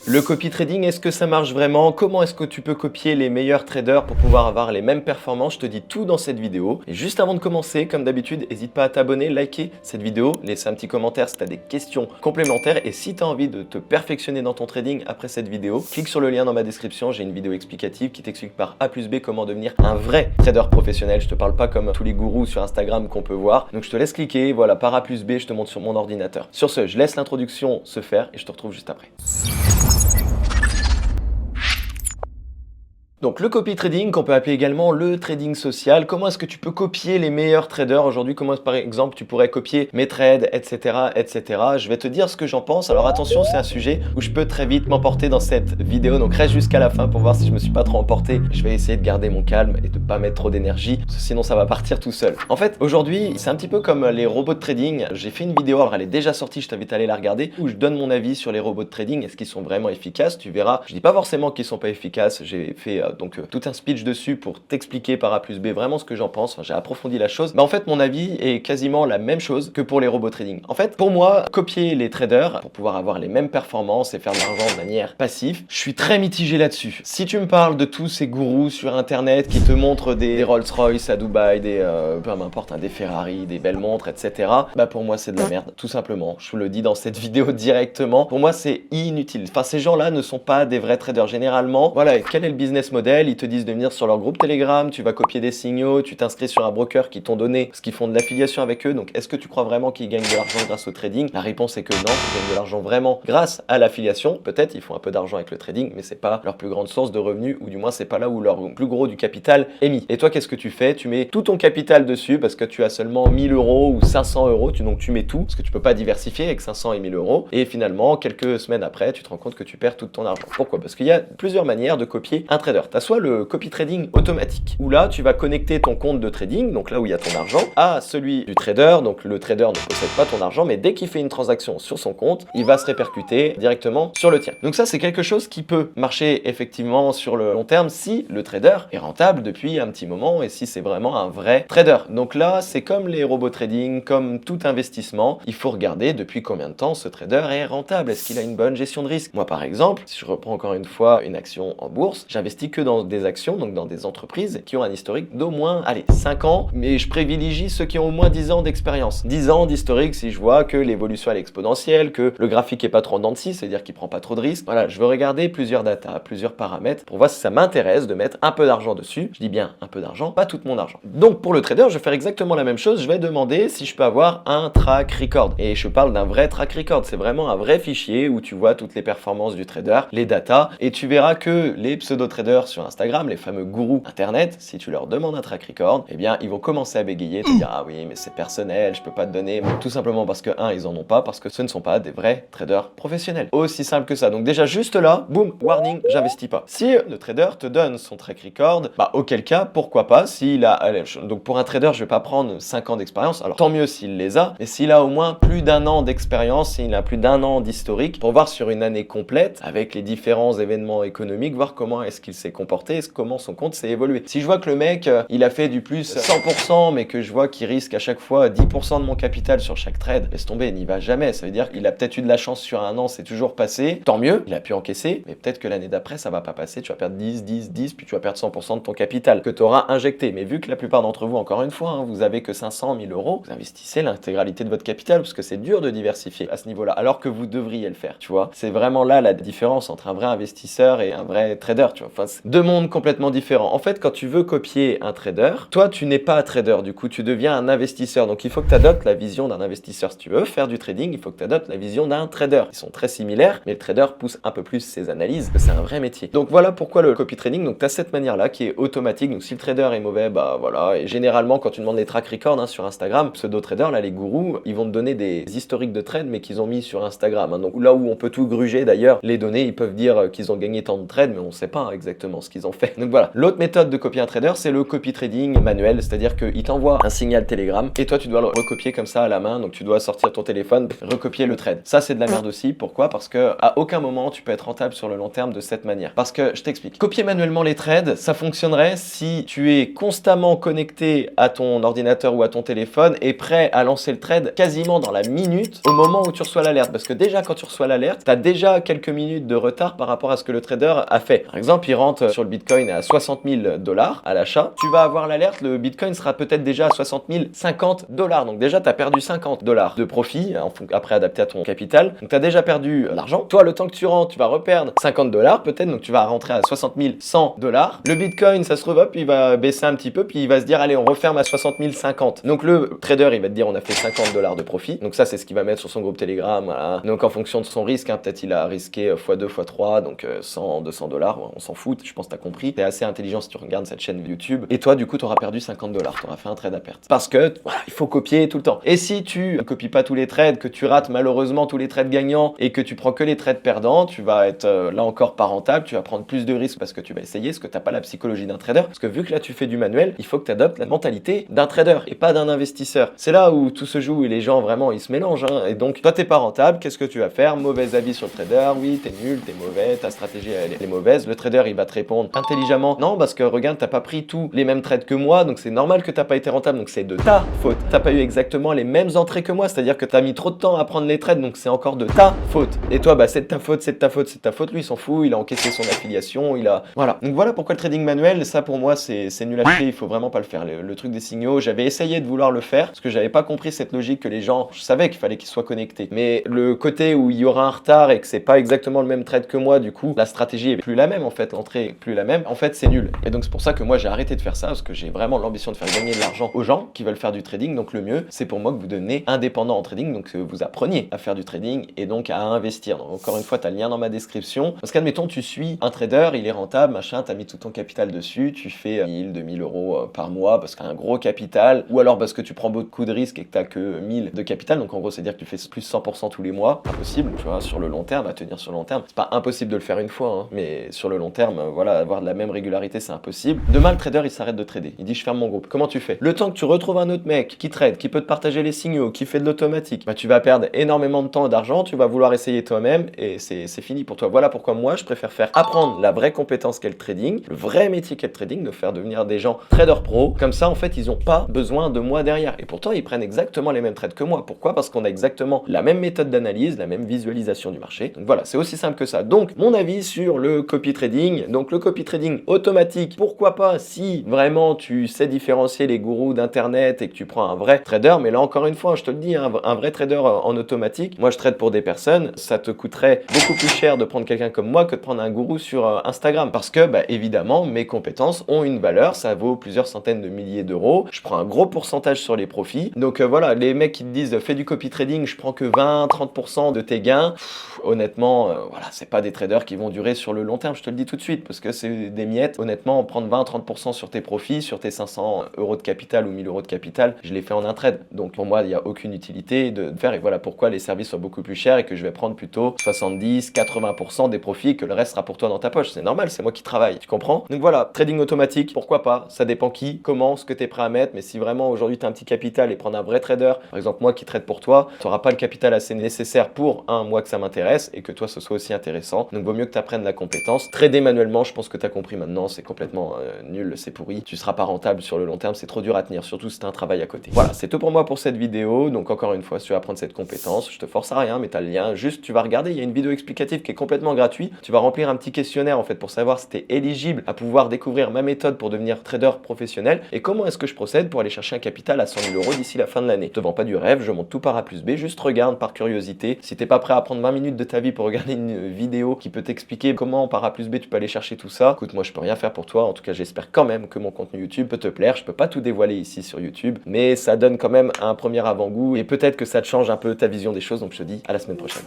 Le copy trading, est-ce que ça marche vraiment? Comment est-ce que tu peux copier les meilleurs traders pour pouvoir avoir les mêmes performances? Je te dis tout dans cette vidéo. Et juste avant de commencer, comme d'habitude, n'hésite pas à t'abonner, liker cette vidéo, laisser un petit commentaire si tu as des questions complémentaires. Et si tu as envie de te perfectionner dans ton trading après cette vidéo, clique sur le lien dans ma description. J'ai une vidéo explicative qui t'explique par A plus B comment devenir un vrai trader professionnel. Je te parle pas comme tous les gourous sur Instagram qu'on peut voir. Donc je te laisse cliquer, voilà, par A plus B, je te montre sur mon ordinateur. Sur ce, je laisse l'introduction se faire et je te retrouve juste après. Donc le copy trading, qu'on peut appeler également le trading social, comment est-ce que tu peux copier les meilleurs traders aujourd'hui? Comment par exemple tu pourrais copier mes trades, etc., etc. Je vais te dire ce que j'en pense. Alors attention, c'est un sujet où je peux très vite m'emporter dans cette vidéo, donc reste jusqu'à la fin pour voir si je me suis pas trop emporté. Je vais essayer de garder mon calme et de pas mettre trop d'énergie, sinon ça va partir tout seul. En fait, aujourd'hui, c'est un petit peu comme les robots de trading. J'ai fait une vidéo, alors elle est déjà sortie, je t'invite à aller la regarder, où je donne mon avis sur les robots de trading. Est-ce qu'ils sont vraiment efficaces? Tu verras, je dis pas forcément qu'ils sont pas efficaces. J'ai fait donc tout un speech dessus pour t'expliquer par A plus B vraiment ce que j'en pense. Enfin, j'ai approfondi la chose. Mais en fait, mon avis est quasiment la même chose que pour les robots trading. En fait, pour moi, copier les traders pour pouvoir avoir les mêmes performances et faire de l'argent de manière passive, je suis très mitigé là-dessus. Si tu me parles de tous ces gourous sur internet qui te montrent des Rolls-Royce à Dubaï, peu m'importe, des Ferrari, des belles montres, etc. Bah pour moi, c'est de la merde, tout simplement. Je vous le dis dans cette vidéo directement. Pour moi, c'est inutile. Enfin, ces gens-là ne sont pas des vrais traders. Généralement, voilà, quel est le business model? Ils te disent de venir sur leur groupe Telegram, tu vas copier des signaux, tu t'inscris sur un broker qui t'ont donné parce qu'ils font de l'affiliation avec eux. Donc est-ce que tu crois vraiment qu'ils gagnent de l'argent grâce au trading? La réponse est que non, ils gagnent de l'argent vraiment grâce à l'affiliation. Peut-être ils font un peu d'argent avec le trading, mais c'est pas leur plus grande source de revenus, ou du moins c'est pas là où leur plus gros du capital est mis. Et toi, qu'est-ce que tu fais? Tu mets tout ton capital dessus parce que tu as seulement 1000 euros ou 500 euros, donc tu mets tout parce que tu peux pas diversifier avec 500 et 1000 euros. Et finalement, quelques semaines après, tu te rends compte que tu perds tout ton argent. Pourquoi? Parce qu'il y a plusieurs manières de copier un trader. Tu as soit le copy trading automatique, où là tu vas connecter ton compte de trading, donc là où il y a ton argent, à celui du trader. Donc le trader ne possède pas ton argent, mais dès qu'il fait une transaction sur son compte, il va se répercuter directement sur le tien. Donc ça, c'est quelque chose qui peut marcher effectivement sur le long terme si le trader est rentable depuis un petit moment et si c'est vraiment un vrai trader. Donc là, c'est comme les robots trading, comme tout investissement, il faut regarder depuis combien de temps ce trader est rentable. Est-ce qu'il a une bonne gestion de risque? Moi par exemple, si je reprends encore une fois une action en bourse, j'investis que dans des actions, donc dans des entreprises qui ont un historique d'au moins, allez, 5 ans, mais je privilégie ceux qui ont au moins 10 ans d'expérience. 10 ans d'historique si je vois que l'évolution est exponentielle, que le graphique est pas trop en dents de scie, c'est-à-dire qu'il prend pas trop de risques. Voilà, je veux regarder plusieurs data, plusieurs paramètres pour voir si ça m'intéresse de mettre un peu d'argent dessus. Je dis bien un peu d'argent, pas tout mon argent. Donc pour le trader, je vais faire exactement la même chose. Je vais demander si je peux avoir un track record. Et je parle d'un vrai track record. C'est vraiment un vrai fichier où tu vois toutes les performances du trader, les datas, et tu verras que les pseudo-traders sur Instagram, les fameux gourous internet, si tu leur demandes un track record, eh bien ils vont commencer à bégayer, te dire ah oui mais c'est personnel, je peux pas te donner, mais tout simplement parce que ils en ont pas, parce que ce ne sont pas des vrais traders professionnels. Aussi simple que ça. Donc déjà juste là, boum, warning, j'investis pas. Si le trader te donne son track record, bah auquel cas pourquoi pas, s'il a, allez, donc pour un trader je vais pas prendre 5 ans d'expérience, alors tant mieux s'il les a, mais s'il a au moins plus d'un an d'expérience, s'il a plus d'un an d'historique, pour voir sur une année complète avec les différents événements économiques, voir comment est-ce qu'il s'est comporté, comment son compte s'est évolué. Si je vois que le mec il a fait du plus 100%, mais que je vois qu'il risque à chaque fois 10% de mon capital sur chaque trade, laisse tomber, n'y va jamais. Ça veut dire qu'il a peut-être eu de la chance sur un an, c'est toujours passé, tant mieux, il a pu encaisser, mais peut-être que l'année d'après ça va pas passer, tu vas perdre 10, 10, 10, puis tu vas perdre 100% de ton capital que tu auras injecté. Mais vu que la plupart d'entre vous, encore une fois, vous avez que 500, 1000 euros, vous investissez l'intégralité de votre capital parce que c'est dur de diversifier à ce niveau-là, alors que vous devriez le faire, tu vois. C'est vraiment là la différence entre un vrai investisseur et un vrai trader, tu vois. Enfin, c'est deux mondes complètement différents. En fait, quand tu veux copier un trader, toi, tu n'es pas un trader, du coup, tu deviens un investisseur. Donc, il faut que tu adoptes la vision d'un investisseur. Si tu veux faire du trading, il faut que tu adoptes la vision d'un trader. Ils sont très similaires, mais le trader pousse un peu plus ses analyses, que c'est un vrai métier. Donc, voilà pourquoi le copy trading. Donc, tu as cette manière-là qui est automatique. Donc, si le trader est mauvais, bah voilà. Et généralement, quand tu demandes des track records sur Instagram, pseudo-traders, là, les gourous, ils vont te donner des historiques de trade, mais qu'ils ont mis sur Instagram. Donc, là où on peut tout gruger, d'ailleurs, les données, ils peuvent dire qu'ils ont gagné tant de trades, mais on ne sait pas exactement. vraiment ce qu'ils ont fait. Donc voilà. L'autre méthode de copier un trader, c'est le copy trading manuel, c'est-à-dire qu'il t'envoie un signal Telegram et toi tu dois le recopier comme ça à la main. Donc tu dois sortir ton téléphone, recopier le trade. Ça c'est de la merde aussi. Pourquoi? Parce que à aucun moment tu peux être rentable sur le long terme de cette manière. Parce que je t'explique. Copier manuellement les trades, ça fonctionnerait si tu es constamment connecté à ton ordinateur ou à ton téléphone et prêt à lancer le trade quasiment dans la minute au moment où tu reçois l'alerte. Parce que déjà quand tu reçois l'alerte, tu as déjà quelques minutes de retard par rapport à ce que le trader a fait. Par exemple, il rentre sur le Bitcoin à 60 000 $ à l'achat. Tu vas avoir l'alerte, le Bitcoin sera peut-être déjà à 60 050 $. Donc déjà, tu as perdu 50 $ de profit, après adapté à ton capital. Donc tu as déjà perdu l'argent. Toi, le temps que tu rentres, tu vas reperdre 50 $ peut-être. Donc tu vas rentrer à 60 100 $. Le Bitcoin, ça se trouve, puis il va baisser un petit peu, puis il va se dire, allez, on referme à 60 050. Donc le trader, il va te dire, on a fait 50 $ de profit. Donc ça, c'est ce qu'il va mettre sur son groupe Telegram. Voilà. Donc en fonction de son risque, peut-être il a risqué x2, x3, donc 100, 200 $. On s'en fout, je pense que tu as compris. Tu es assez intelligent si tu regardes cette chaîne YouTube. Et toi, du coup, tu auras perdu 50 $. Tu auras fait un trade à perte. Parce que, voilà, il faut copier tout le temps. Et si tu ne copies pas tous les trades, que tu rates malheureusement tous les trades gagnants et que tu prends que les trades perdants, tu vas être là encore pas rentable. Tu vas prendre plus de risques parce que tu vas essayer, parce que tu n'as pas la psychologie d'un trader. Parce que vu que là, tu fais du manuel, il faut que tu adoptes la mentalité d'un trader et pas d'un investisseur. C'est là où tout se joue et les gens vraiment, ils se mélangent. Et donc, toi, t'es pas rentable. Qu'est-ce que tu vas faire? Mauvais avis sur le trader. Oui, t'es nul, t'es mauvais, ta stratégie elle est mauvaise. Le trader, il va te répondre intelligemment. Non, parce que regarde, t'as pas pris tous les mêmes trades que moi, donc c'est normal que t'as pas été rentable. Donc c'est de ta faute. T'as pas eu exactement les mêmes entrées que moi, c'est-à-dire que t'as mis trop de temps à prendre les trades, donc c'est encore de ta faute. Et toi, bah c'est de ta faute, c'est de ta faute, c'est de ta faute. Lui, il s'en fout, il a encaissé son affiliation, il a voilà. Donc voilà pourquoi le trading manuel, ça pour moi, c'est nul à chier. Il faut vraiment pas le faire. Le truc des signaux, j'avais essayé de vouloir le faire parce que j'avais pas compris cette logique que les gens, je savais qu'il fallait qu'ils soient connectés, mais le côté où il y aura un retard et que c'est pas exactement le même trade que moi, du coup, la stratégie est plus la même en fait, l'entrée est plus la même. En fait, c'est nul. Et donc c'est pour ça que moi j'ai arrêté de faire ça parce que j'ai vraiment l'ambition de faire gagner de l'argent aux gens qui veulent faire du trading. Donc le mieux, c'est pour moi que vous deveniez indépendant en trading, donc que vous appreniez à faire du trading et donc à investir. Donc encore une fois, tu as le lien dans ma description. Parce qu'admettons, tu suis un trader, il est rentable, machin, tu as mis tout ton capital dessus, tu fais 1000, 2000 € par mois parce qu'il y a un gros capital, ou alors parce que tu prends beaucoup de risques et que tu n'as que 1000 de capital. Donc en gros, c'est dire que tu fais plus 100% tous les mois. Impossible, tu vois, sur le long terme, à tenir sur le long terme. C'est pas impossible de le faire une fois, hein, mais sur le long terme, voilà, avoir de la même régularité, c'est impossible. Demain, le trader, il s'arrête de trader. Il dit, je ferme mon groupe. Comment tu fais? Le temps que tu retrouves un autre mec qui trade, qui peut te partager les signaux, qui fait de l'automatique, bah, tu vas perdre énormément de temps et d'argent, tu vas vouloir essayer toi-même et c'est fini pour toi. Voilà pourquoi moi, je préfère faire apprendre la vraie compétence qu'est le trading, le vrai métier qu'est le trading, de faire devenir des gens traders pro. Comme ça, en fait, ils n'ont pas besoin de moi derrière. Et pourtant, ils prennent exactement les mêmes trades que moi. Pourquoi? Parce qu'on a exactement la même méthode d'analyse, la même visualisation du marché. Donc voilà, c'est aussi simple que ça. Donc, mon avis sur le copy trading. Donc, le copy trading automatique, pourquoi pas si vraiment tu sais différencier les gourous d'internet et que tu prends un vrai trader. Mais là, encore une fois, je te le dis, un vrai trader en automatique. Moi, je trade pour des personnes. Ça te coûterait beaucoup plus cher de prendre quelqu'un comme moi que de prendre un gourou sur Instagram. Parce que, bah, évidemment, mes compétences ont une valeur. Ça vaut plusieurs centaines de milliers d'euros. Je prends un gros pourcentage sur les profits. Donc voilà, les mecs qui te disent fais du copy trading, je prends que 20-30% de tes gains. Honnêtement, voilà, c'est pas des traders qui vont durer sur le long terme, je te le dis tout de suite, parce que c'est des miettes. Honnêtement, prendre 20-30% sur tes profits, sur tes 500 € de capital ou 1000 € de capital, je l'ai fait en un trade. Donc pour moi, il n'y a aucune utilité de faire, et voilà pourquoi les services sont beaucoup plus chers et que je vais prendre plutôt 70-80% des profits et que le reste sera pour toi dans ta poche. C'est normal, c'est moi qui travaille, tu comprends? Donc voilà, trading automatique, pourquoi pas? Ça dépend qui, comment, ce que tu es prêt à mettre, mais si vraiment aujourd'hui tu as un petit capital et prendre un vrai trader, par exemple moi qui trade pour toi, tu n'auras pas le capital assez nécessaire pour moi que ça m'intéresse et que toi ce soit aussi intéressant. Donc vaut mieux que tu apprennes la compétence. Trader manuellement, je pense que tu as compris maintenant, c'est complètement nul, c'est pourri. Tu seras pas rentable sur le long terme, c'est trop dur à tenir, surtout si tu as un travail à côté. Voilà, c'est tout pour moi pour cette vidéo. Donc encore une fois, si tu veux apprendre cette compétence, je te force à rien, mais tu as le lien. Juste, tu vas regarder, il y a une vidéo explicative qui est complètement gratuite. Tu vas remplir un petit questionnaire en fait pour savoir si tu es éligible à pouvoir découvrir ma méthode pour devenir trader professionnel et comment est-ce que je procède pour aller chercher un capital à 100 000 € d'ici la fin de l'année. Je te vends pas du rêve, je monte tout par A plus B, juste regarde par curiosité. Si t'es pas prêt à prendre 20 minutes de ta vie pour regarder une vidéo qui peut t'expliquer comment par A plus B tu peux aller chercher tout ça, écoute, moi je peux rien faire pour toi. En tout cas, j'espère quand même que mon contenu YouTube peut te plaire. Je peux pas tout dévoiler ici sur YouTube, mais ça donne quand même un premier avant-goût et peut-être que ça te change un peu ta vision des choses. Donc je te dis à la semaine prochaine.